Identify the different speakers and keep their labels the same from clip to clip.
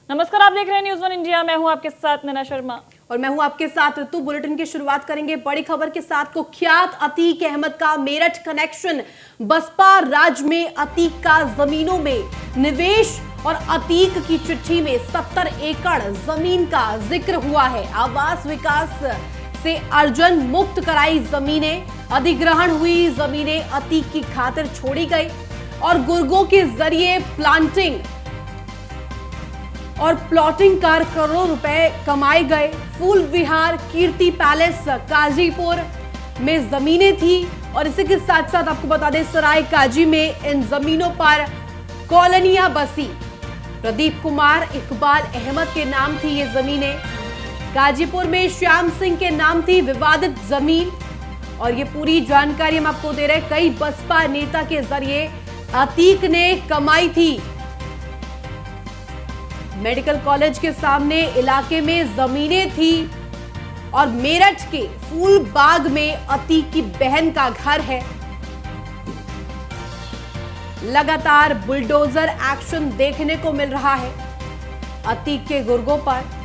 Speaker 1: नमस्कार, आप देख रहे हैं न्यूज़ वन इंडिया। मैं हूं आपके साथ नैना शर्मा
Speaker 2: और मैं हूं आपके साथ ऋतु। बुलेटिन की शुरुआत करेंगे बड़ी खबर के साथ। कुख्यात अतीक अहमद का मेरठ कनेक्शन। बसपा राज में अतीक का जमीनों में निवेश और अतीक की चिट्ठी में 70 एकड़ जमीन का जिक्र हुआ है। आवास विकास से अर्जन मुक्त कराई जमीनें, अधिग्रहण हुई जमीनें अतीक की खातिर छोड़ी गई और गुर्गों के जरिए प्लांटिंग और प्लॉटिंग कर करोड़ों रुपए कमाए गए। फूल विहार, कीर्ति पैलेस, काजीपुर में जमीनें थी और इसी के साथ साथ आपको बता दें सराय काजी में इन जमीनों पर कॉलोनियां बसी। प्रदीप कुमार इकबाल अहमद के नाम थी ये जमीनें। गाजीपुर में श्याम सिंह के नाम थी विवादित जमीन और ये पूरी जानकारी हम आपको दे रहे हैं। कई बसपा नेता के जरिए अतीक ने कमाई थी। मेडिकल कॉलेज के सामने इलाके में जमीनें थी और मेरठ के फूल बाग में अतीक की बहन का घर है। लगातार बुलडोजर एक्शन देखने को मिल रहा है अतीक के गुर्गों पर।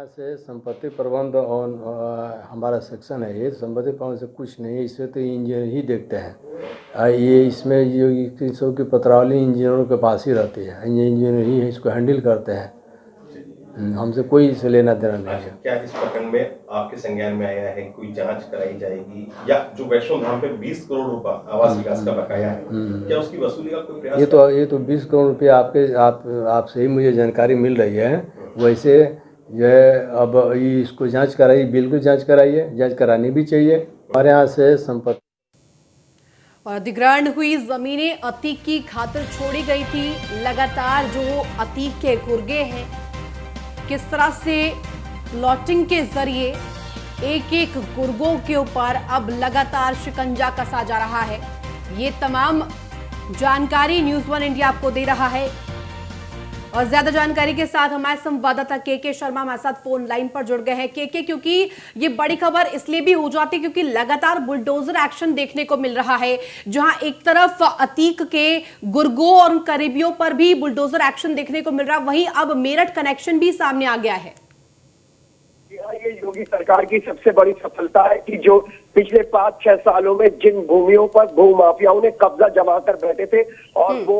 Speaker 3: से संपत्ति प्रबंध और हमारा सेक्शन है, ये संपत्ति प्रबंध से कुछ नहीं है, इसमें तो इंजीनियर ही देखते हैं। ये इसमें जो किसों की पत्रावली इंजीनियरों के पास ही रहती है, इंजीनियर ही इसको हैंडल करते हैं। हमसे कोई इसे लेना देना नहीं है।
Speaker 4: क्या इस प्रकरण में आपके संज्ञान में आया है, कोई जांच कराई जाएगी या जो वैष्णो धाम पे 20 करोड़ रुपया आवास विकास का बकाया है, क्या उसकी वसूली का कोई प्रयास?
Speaker 3: ये तो 20 करोड़ रुपया आपसे ही मुझे जानकारी मिल रही है। वैसे यह अब इसको जांच कराइए, बिल्कुल जांच कराइए, जांच करानी भी चाहिए। हमारे यहाँ से संपत्ति
Speaker 2: और अधिग्रहण हुई जमीनें अतीक की खातिर छोड़ी गई थी। लगातार जो अतीक के गुर्गे हैं, किस तरह से प्लॉटिंग के जरिए एक एक गुर्गों के ऊपर अब लगातार शिकंजा कसा जा रहा है। ये तमाम जानकारी न्यूज़ वन इंडिया आपको दे रहा है और ज्यादा जानकारी के साथ हमारे संवाददाता के शर्मा हमारे साथ फोन लाइन पर जुड़ गए हैं। के क्योंकि ये बड़ी खबर इसलिए भी हो जाती है क्योंकि लगातार बुलडोजर एक्शन देखने को मिल रहा है, जहां एक तरफ अतीक के गुर्गों और करीबियों पर भी बुलडोजर एक्शन देखने को मिल रहा है, वहीं अब मेरठ कनेक्शन भी सामने आ गया है।
Speaker 5: ये योगी सरकार की सबसे बड़ी सफलता है कि जो पिछले 5-6 सालों में जिन भूमियों पर भूमाफियाओं ने कब्जा जमा कर बैठे थे और वो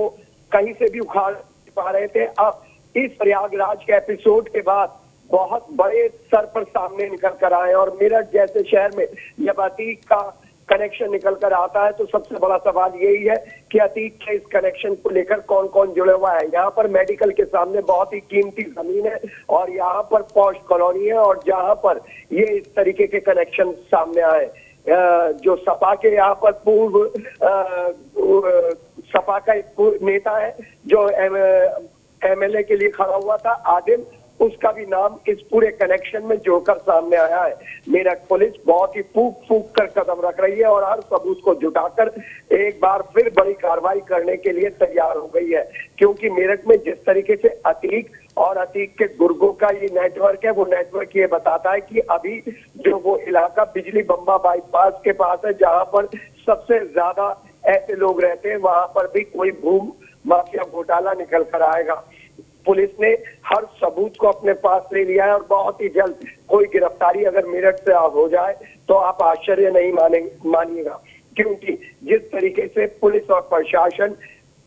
Speaker 5: कहीं से भी उखाड़ पा रहे थे, अब इस प्रयागराज के एपिसोड के बाद बहुत बड़े स्तर पर सामने निकल कर आए। और मेरठ जैसे शहर में जब अतीक का कनेक्शन निकल कर आता है तो सबसे बड़ा सवाल यही है कि अतीक के इस कनेक्शन को लेकर कौन कौन जुड़े हुआ है। यहाँ पर मेडिकल के सामने बहुत ही कीमती जमीन है और यहाँ पर पॉश कॉलोनी है और जहाँ पर ये इस तरीके के कनेक्शन सामने आए। जो सपा के यहाँ पर पूर्व सपा का एक नेता है जो एमएलए के लिए खड़ा हुआ था, आदिम, उसका भी नाम इस पूरे कनेक्शन में जोड़कर सामने आया है। मेरठ पुलिस बहुत ही फूक फूक कर कदम रख रही है और हर सबूत को जुटाकर एक बार फिर बड़ी कार्रवाई करने के लिए तैयार हो गई है, क्योंकि मेरठ में जिस तरीके से अतीक और अतीक के गुर्गों का ये नेटवर्क है, वो नेटवर्क ये बताता है कि अभी जो वो इलाका बिजली बम्बा बाईपास के पास है, जहां पर सबसे ज्यादा ऐसे लोग रहते हैं, वहां पर भी कोई भूम माफिया घोटाला निकल कर आएगा। पुलिस ने हर सबूत को अपने पास ले लिया है और बहुत ही जल्द कोई गिरफ्तारी अगर मेरठ से हो जाए तो आप आश्चर्य नहीं मानिएगा, क्योंकि जिस तरीके से पुलिस और प्रशासन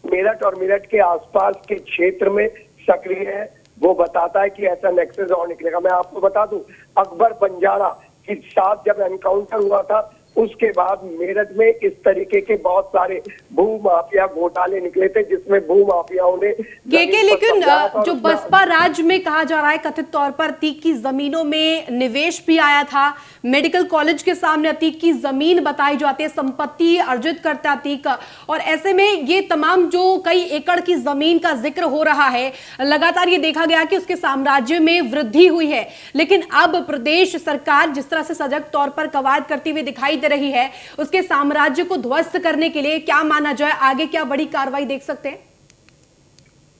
Speaker 5: मेरठ और मेरठ के आसपास के क्षेत्र में सक्रिय है, वो बताता है कि ऐसा नेक्सस और निकलेगा। मैं आपको बता दूं, अकबर बंजारा के साथ जब एनकाउंटर हुआ था उसके बाद मेरठ में इस तरीके के बहुत सारे भू माफिया घोटाले निकले थे, जिसमें भू माफियाओं ने
Speaker 2: लेकिन जो बसपा राज्य में कहा जा रहा है कथित तौर पर अतीक की जमीनों में निवेश भी आया था। मेडिकल कॉलेज के सामने अतीक की जमीन बताई जाती है, संपत्ति अर्जित करता अतीक, और ऐसे में ये तमाम जो कई एकड़ की जमीन का जिक्र हो रहा है, लगातार ये देखा गया कि उसके साम्राज्य में वृद्धि हुई है। लेकिन अब प्रदेश सरकार जिस तरह से सजग तौर पर कवायद करती हुई दिखाई दे रही है, उसके साम्राज्य को ध्वस्त करने के लिए क्या माना जाए, आगे क्या बड़ी कार्रवाई देख सकते हैं?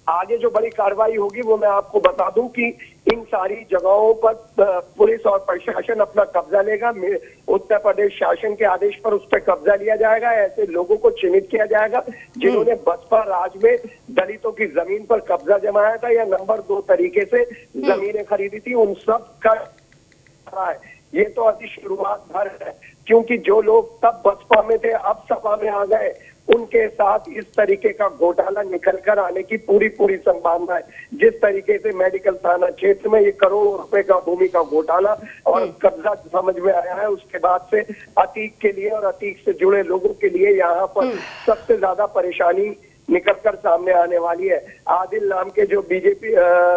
Speaker 5: आगे जो बड़ी कार्रवाई होगी वो मैं आपको बता दूं कि इन सारी जगहों पर पुलिस और प्रशासन अपना कब्जा लेगा। उत्तर प्रदेश शासन के आदेश पर उस पर कब्जा लिया जाएगा। ऐसे लोगों को चिन्हित किया जाएगा जिन्होंने बसपा राज में दलितों की जमीन पर कब्जा जमाया था या नंबर 2 तरीके से जमीनें खरीदी थी, उन सब का है। ये तो अभी शुरुआत भर है, क्योंकि जो लोग तब बसपा में थे अब सपा में आ गए, उनके साथ इस तरीके का घोटाला निकल कर आने की पूरी संभावना है। जिस तरीके से मेडिकल थाना क्षेत्र में ये करोड़ों रुपए का भूमि का घोटाला और कब्जा समझ में आया है, उसके बाद से अतीक के लिए और अतीक से जुड़े लोगों के लिए यहाँ पर सबसे ज्यादा परेशानी निकलकर सामने आने वाली है। आदिल नाम के जो बीजेपी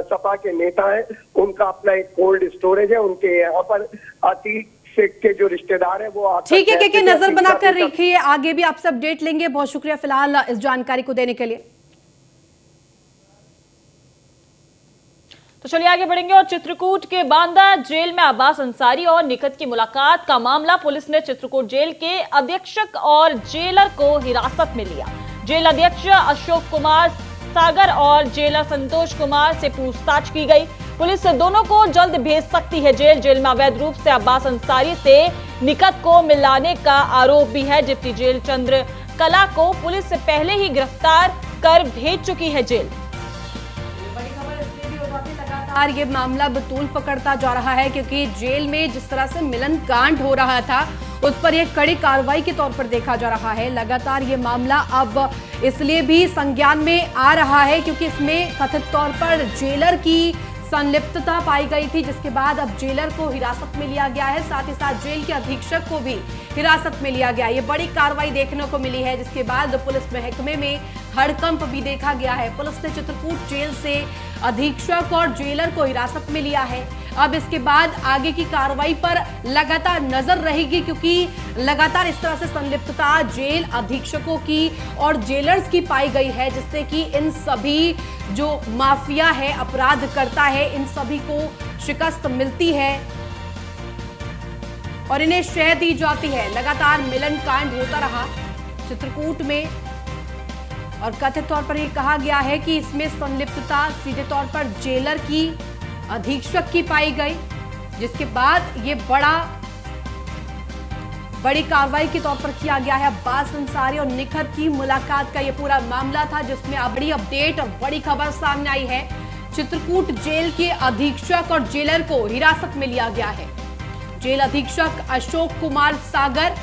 Speaker 5: सपा के नेता हैं, उनका अपना एक कोल्ड स्टोरेज है, उनके यहाँ पर अतीक के जो रिश्तेदार है वो
Speaker 2: ठीक है कि नजर बनाकर रखिए, आगे भी आपसे अपडेट लेंगे। बहुत शुक्रिया फिलहाल इस जानकारी को देने के लिए।
Speaker 1: तो चलिए आगे बढ़ेंगे और चित्रकूट के बांदा जेल में अब्बास अंसारी और निखत की मुलाकात का मामला, पुलिस ने चित्रकूट जेल के अधीक्षक और जेलर को हिरासत में लिया। जेल अध्यक्ष अशोक कुमार सागर और जेलर संतोष कुमार से पूछताछ की गई। पुलिस दोनों को जल्द भेज सकती है जेल। जेल में अवैध रूप से अब्बास अंसारी से निकत को मिलाने का आरोप भी है। डिप्टी जेल चंद्र कला को पुलिस से पहले ही गिरफ्तार कर भेज चुकी है जेल।
Speaker 2: बड़ी खबर इसलिए भी हो जाती है, लगातार ये मामला बतूल पकड़ता जा रहा है, क्योंकि जेल में जिस तरह से मिलन कांड हो रहा था उस पर एक कड़ी कार्रवाई के तौर पर देखा जा रहा है। लगातार ये मामला अब इसलिए भी संज्ञान में आ रहा है क्योंकि इसमें कथित तौर पर जेलर की संलिप्तता पाई गई थी, जिसके बाद अब जेलर को हिरासत में लिया गया है। साथ ही साथ जेल के अधीक्षक को भी हिरासत में लिया गया। ये बड़ी कार्रवाई देखने को मिली है, जिसके बाद पुलिस महकमे में हड़कंप भी देखा गया है। पुलिस ने चित्रकूट जेल से अधीक्षक और जेलर को हिरासत में लिया है। अब इसके बाद आगे की कार्रवाई पर लगातार नजर रहेगी, क्योंकि लगातार इस तरह से संलिप्तता जेल अधीक्षकों की और जेलर्स की पाई गई है, जिससे कि इन सभी जो माफिया है, अपराध करता है, इन सभी को शिकस्त मिलती है और इन्हें शह दी जाती है। लगातार मिलन कांड होता रहा चित्रकूट में और कथित तौर पर यह कहा गया है कि इसमें संलिप्तता सीधे तौर पर जेलर की, अधीक्षक की पाई गई, जिसके बाद ये बड़ी कार्रवाई के तौर पर किया गया है। अब्बास अंसारी और निखत की मुलाकात का ये पूरा मामला था, जिसमें अब बड़ी अपडेट और बड़ी खबर सामने आई है। चित्रकूट जेल के अधीक्षक और जेलर को हिरासत में लिया गया है। जेल अधीक्षक अशोक कुमार सागर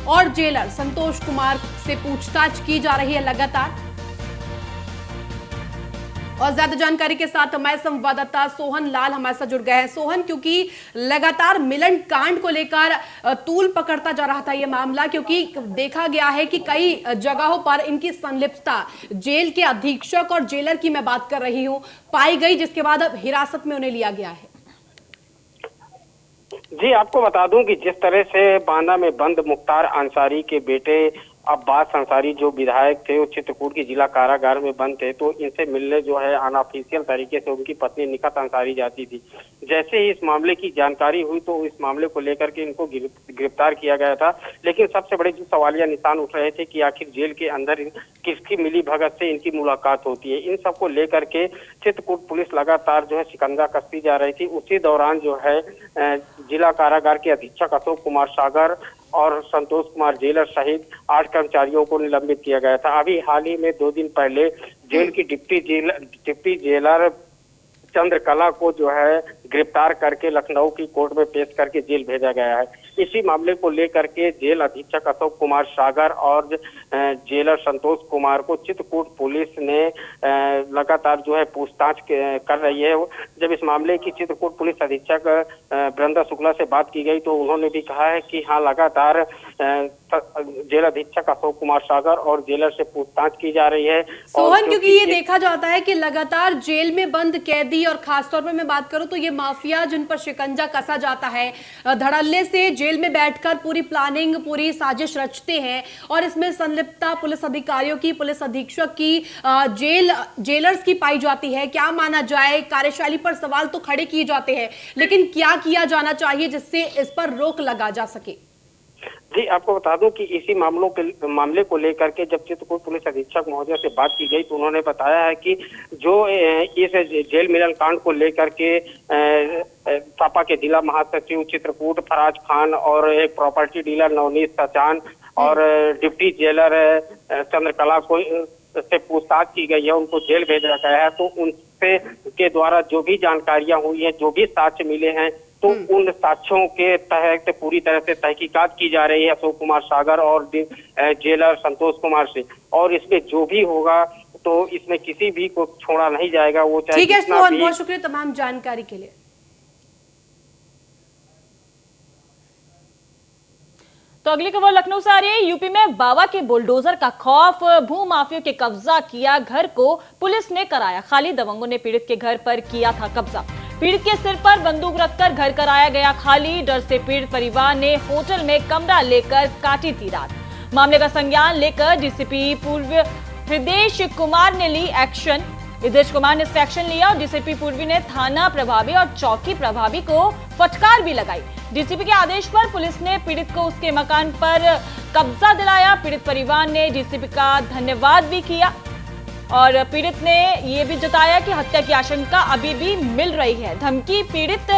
Speaker 2: और जेलर संतोष कुमार से पूछताछ की जा रही है लगातार। और ज्यादा जानकारी के साथ हमारे संवाददाता सोहन लाल हमारे साथ जुड़ गए हैं। सोहन, क्योंकि लगातार मिलन कांड को लेकर तूल पकड़ता जा रहा था ये मामला, क्योंकि देखा गया है कि कई जगहों पर इनकी संलिप्तता, जेल के अधीक्षक और जेलर की मैं बात कर रही हूं, पाई गई, जिसके बाद अब हिरासत में उन्हें लिया गया है।
Speaker 6: जी, आपको बता दूं कि जिस तरह से बांदा में बंद मुख्तार अंसारी के बेटे अब्बास अंसारी जो विधायक थे वो चित्रकूट की जिला कारागार में बंद थे, तो इनसे मिलने जो है अनऑफिशियल तरीके से उनकी पत्नी निखत अंसारी जाती थी। जैसे ही इस मामले की जानकारी हुई तो इस मामले को लेकर के इनको गिरफ्तार किया गया था। लेकिन सबसे बड़े जो सवालिया निशान उठ रहे थे कि आखिर जेल के अंदर किसकी मिली भगत से इनकी मुलाकात होती है, इन सबको लेकर के चित्रकूट पुलिस लगातार जो है शिकंजा कसती जा रही थी। उसी दौरान जो है जिला कारागार के अधीक्षक अशोक कुमार सागर और संतोष कुमार जेलर सहित 8 कर्मचारियों को निलंबित किया गया था। अभी हाल ही में 2 दिन पहले जेल की डिप्टी जेलर चंद्र कला को जो है गिरफ्तार करके लखनऊ की कोर्ट में पेश करके जेल भेजा गया है। इसी मामले को लेकर के जेल अधीक्षक अशोक कुमार सागर और जेलर संतोष कुमार को चित्रकूट पुलिस ने लगातार जो है पूछताछ कर रही है। जब इस मामले की चित्रकूट पुलिस अधीक्षक वृंदा शुक्ला से बात की गई तो उन्होंने भी कहा है कि हाँ, लगातार जेल अधीक्षक अशोक कुमार सागर और जेलर से पूछताछ की जा रही है।
Speaker 2: सोहन, क्योंकि ये देखा जाता है कि लगातार जेल में बंद कैदी और खासतौर पर मैं बात करूं तो ये माफिया जिन पर शिकंजा कसा जाता है, धड़ल्ले से जेल में बैठकर पूरी प्लानिंग, पूरी साजिश रचते हैं और इसमें संलिप्तता पुलिस अधिकारियों की, पुलिस अधीक्षक की, जेलर्स की पाई जाती है। क्या माना जाए, कार्यशैली पर सवाल तो खड़े किए जाते हैं, लेकिन क्या किया जाना चाहिए जिससे इस पर रोक लगा जा सके?
Speaker 6: जी, आपको बता दूं कि इसी मामले को लेकर के जब चित्रकूट पुलिस अधीक्षक महोदय से बात की गई तो उन्होंने बताया है कि जो इस जेल मिलन कांड को लेकर के सपा के जिला महासचिव चित्रकूट फराज खान और एक प्रॉपर्टी डीलर नवनीत सचान और डिप्टी जेलर चंद्रकला को से पूछताछ की गई है, उनको जेल भेजा गया है। तो उनसे के द्वारा जो भी जानकारियां हुई हैं, जो भी साक्ष्य मिले हैं, तो उन साक्ष्यों के तहत पूरी तरह से तहकीकात की जा रही है अशोक कुमार सागर और जेलर संतोष कुमार से, और इसमें जो भी होगा तो इसमें किसी भी को छोड़ा नहीं जाएगा। वो चाहे
Speaker 2: ठीक है
Speaker 6: कितना
Speaker 2: मोहन,
Speaker 6: भी।
Speaker 2: बहुत शुक्रिया तमाम जानकारी के लिए।
Speaker 1: तो अगली खबर लखनऊ से आ रही है। यूपी में बाबा के बुलडोजर का खौफ, भू माफियों के कब्जा किया घर को पुलिस ने कराया खाली। दबंगों ने पीड़ित के घर पर किया था कब्जा। पीड़ित के सिर पर बंदूक रखकर घर कराया गया खाली। डर से पीड़ित परिवार ने होटल में कमरा लेकर काटी थी रात। मामले का संज्ञान लेकर डीसीपी पूर्व हृदेश कुमार ने ली एक्शन। हृदेश कुमार ने इसका एक्शन लिया और डीसीपी पूर्वी ने थाना प्रभारी और चौकी प्रभारी को फटकार भी लगाई। डीसीपी के आदेश पर पुलिस ने पीड़ित को उसके मकान पर कब्जा दिलाया। पीड़ित परिवार ने डीसीपी का धन्यवाद भी किया और पीड़ित ने यह भी जताया कि हत्या की आशंका अभी भी मिल रही है। धमकी पीड़ित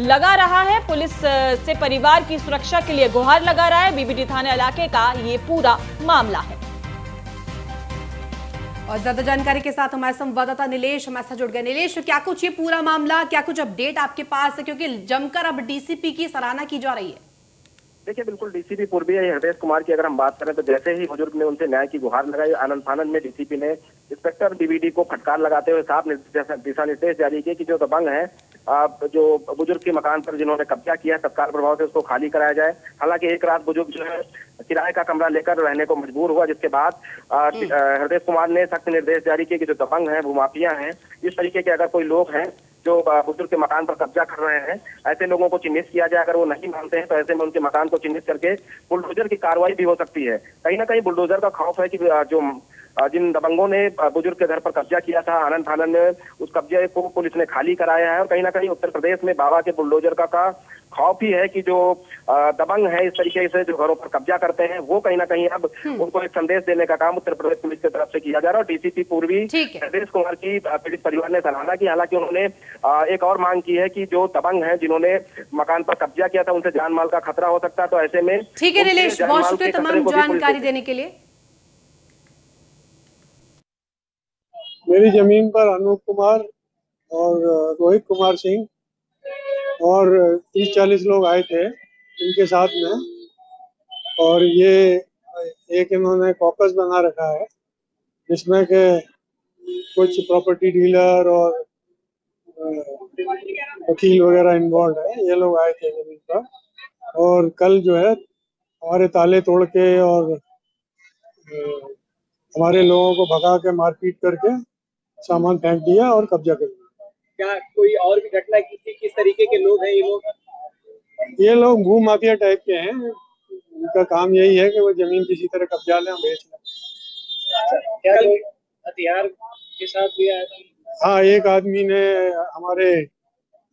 Speaker 1: लगा रहा है। पुलिस से परिवार की सुरक्षा के लिए गुहार लगा रहा है। बीबीडी थाना इलाके का ये पूरा मामला है।
Speaker 2: और ज्यादा जानकारी के साथ हमारे संवाददाता नीलेश हमारे साथ जुड़ गए। नीलेश, क्या कुछ ये पूरा मामला, क्या कुछ अपडेट आपके पास है, क्योंकि जमकर अब डीसीपी की सराहना की जा रही है?
Speaker 5: देखिए, बिल्कुल डीसीपी पूर्वी हृदेश कुमार की अगर हम बात करें तो जैसे ही बुजुर्ग ने उनसे न्याय की गुहार लगाई, आनंद फानंद में डीसीपी ने इंस्पेक्टर बीबीडी को फटकार लगाते हुए साफ दिशा निर्देश जारी किए कि जो दबंग है, जो बुजुर्ग के मकान पर जिन्होंने कब्जा किया, तत्काल प्रभाव से उसको खाली कराया जाए। हालांकि एक रात बुजुर्ग जो है किराए का कमरा लेकर रहने को मजबूर हुआ, जिसके बाद हृदेश कुमार ने सख्त निर्देश जारी किए कि जो दबंग है, भूमाफिया हैं, इस तरीके के अगर कोई लोग हैं जो बुजुर्ग के मकान पर कब्जा कर रहे हैं, ऐसे लोगों को चिन्हित किया जाए। अगर वो नहीं मानते हैं तो ऐसे में उनके मकान को चिन्हित करके बुलडोजर की कार्रवाई भी हो सकती है। कहीं ना कहीं बुलडोजर का खौफ है कि जो जिन दबंगों ने बुजुर्ग के घर पर कब्जा किया था आनंद फानंद में, उस कब्जे को पुलिस ने खाली कराया है। और कहीं ना कहीं उत्तर प्रदेश में बाबा के बुलडोजर का खौफ ही है कि जो दबंग है इस तरीके से जो घरों पर कब्जा करते हैं, वो कहीं ना कहीं अब उनको एक संदेश देने का काम उत्तर प्रदेश पुलिस की तरफ से किया जा रहा है। और डीसीपी पूर्वी हृदेश कुमार की पीड़ित परिवार ने सराहना की। हालांकि उन्होंने एक और मांग की है कि जो दबंग है जिन्होंने मकान पर कब्जा किया था, उनसे जान माल का खतरा हो सकता है, तो ऐसे में।
Speaker 2: ठीक है नीलेश, बहुत शुक्रिया तमाम जानकारी देने के लिए।
Speaker 7: मेरी जमीन पर अनूप कुमार और रोहित कुमार सिंह और 30-40 लोग आए थे इनके साथ में, और ये एक इन्होंने कॉकस बना रखा है जिसमें के कुछ प्रॉपर्टी डीलर और वकील वगैरह इन्वॉल्व है। ये लोग आए थे जमीन पर और कल जो है हमारे ताले तोड़ के और हमारे लोगों को भगा के मारपीट करके सामान फेंक दिया और कब्जा कर लिया।
Speaker 8: क्या कोई और भी घटना की थी? किस तरीके के लोग हैं ये लोग?
Speaker 7: ये लोग भू माफिया टाइप के हैं। उनका काम यही है कि वो जमीन किसी तरह कब्जा लें, बेच लें।
Speaker 8: क्या हथियार के साथ भी आया था?
Speaker 7: हाँ, एक आदमी ने हमारे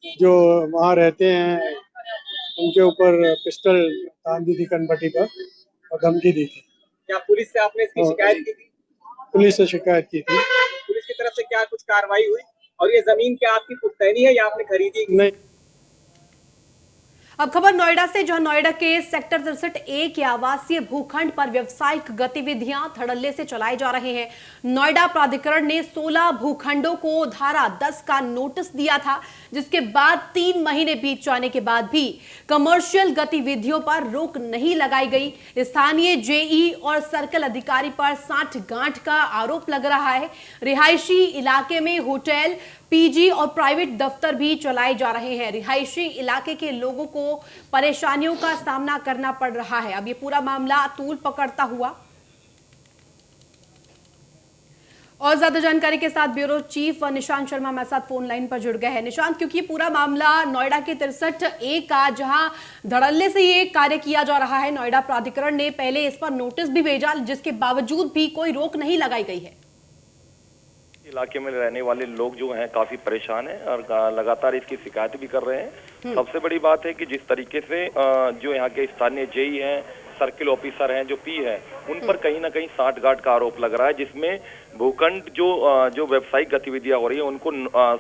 Speaker 7: जो वहाँ रहते हैं उनके ऊपर पिस्टल तान दी थी कनपट्टी पर और धमकी दी थी।
Speaker 8: क्या पुलिस से आपने इसकी शिकायत की थी?
Speaker 7: पुलिस से शिकायत की थी।
Speaker 8: पुलिस की तरफ से क्या कुछ कार्रवाई हुई? और ये जमीन क्या आपकी पुश्तैनी है या आपने खरीदी?
Speaker 7: नहीं।
Speaker 2: अब खबर नोएडा से, जहां नोएडा के सेक्टर 63A के आवासीय भूखंड पर व्यावसायिक गतिविधियां धड़ल्ले से चलाए जा रहे हैं। नोएडा प्राधिकरण ने 16 भूखंडों को धारा 10 का नोटिस दिया था, जिसके बाद 3 महीने बीत जाने के बाद भी कमर्शियल गतिविधियों पर रोक नहीं लगाई गई। स्थानीय जेई और सर्कल अधिकारी पर साठ गांठ का आरोप लग रहा है। रिहायशी इलाके में होटल, पीजी और प्राइवेट दफ्तर भी चलाए जा रहे हैं। रिहायशी इलाके के लोगों को परेशानियों का सामना करना पड़ रहा है। अब ये पूरा मामला तूल पकड़ता हुआ। और ज्यादा जानकारी के साथ ब्यूरो चीफ निशांत शर्मा हमारे साथ फोन लाइन पर जुड़ गए हैं। निशांत, क्योंकि ये पूरा मामला नोएडा के 63A का, जहां धड़ल्ले से ये कार्य किया जा रहा है, नोएडा प्राधिकरण ने पहले इस पर नोटिस भी भेजा, जिसके बावजूद भी कोई रोक नहीं लगाई गई है।
Speaker 9: इलाके में रहने वाले लोग जो हैं काफी परेशान हैं और लगातार इसकी शिकायत भी कर रहे हैं। सबसे बड़ी बात है कि जिस तरीके से जो यहाँ के स्थानीय जेई हैं, सर्किल ऑफिसर हैं जो पी है, उन पर कहीं ना कहीं साठगांठ का आरोप लग रहा है, जिसमें भूखंड जो व्यावसायिक गतिविधियां हो रही है उनको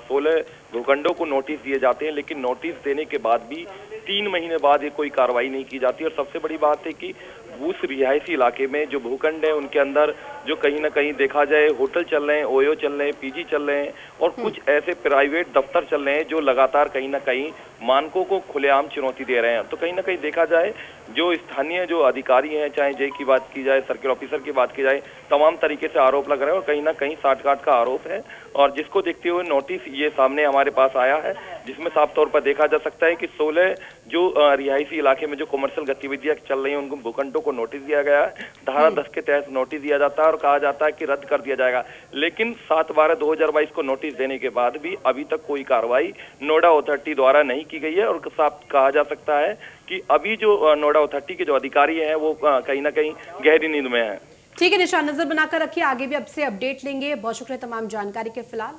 Speaker 9: 16 भूखंडों को नोटिस दिए जाते हैं, लेकिन नोटिस देने के बाद भी 3 महीने बाद ये कोई कार्रवाई नहीं की जाती। और सबसे बड़ी बात है कि उस रिहायशी इलाके में जो भूखंड है उनके अंदर जो कहीं ना कहीं देखा जाए होटल चल रहे हैं, ओयो चल रहे हैं, पीजी चल रहे हैं और कुछ ऐसे प्राइवेट दफ्तर चल रहे हैं जो लगातार कहीं ना कहीं मानकों को खुलेआम चुनौती दे रहे हैं। तो कहीं ना कहीं देखा जाए जो स्थानीय जो अधिकारी हैं, चाहे जे की बात की जाए, सर्किल ऑफिसर की बात की जाए, तमाम तरीके से आरोप लग रहे हैं और कहीं ना कहीं साठगांठ का आरोप है। और जिसको देखते हुए नोटिस ये सामने हमारे पास आया है, जिसमें साफ तौर पर देखा जा सकता है कि 16 जो रिहायशी इलाके में जो कमर्शियल गतिविधियां चल रही हैं उनको भूखंडों को नोटिस दिया गया है। धारा 10 के तहत नोटिस दिया जाता है और कहा जाता है कि रद्द कर दिया जाएगा, लेकिन 7/12/2022 को नोटिस देने के बाद भी अभी तक कोई कार्रवाई नोएडा अथॉरिटी द्वारा नहीं की गई है। और साफ कहा जा सकता है कि अभी जो नोएडा अथॉरिटी के जो अधिकारी हैं वो कहीं ना कहीं गहरी नींद में हैं।
Speaker 2: ठीक है निशान, नजर बनाकर रखिए, आगे भी अब से अपडेट लेंगे। बहुत शुक्रिया तमाम जानकारी के। फिलहाल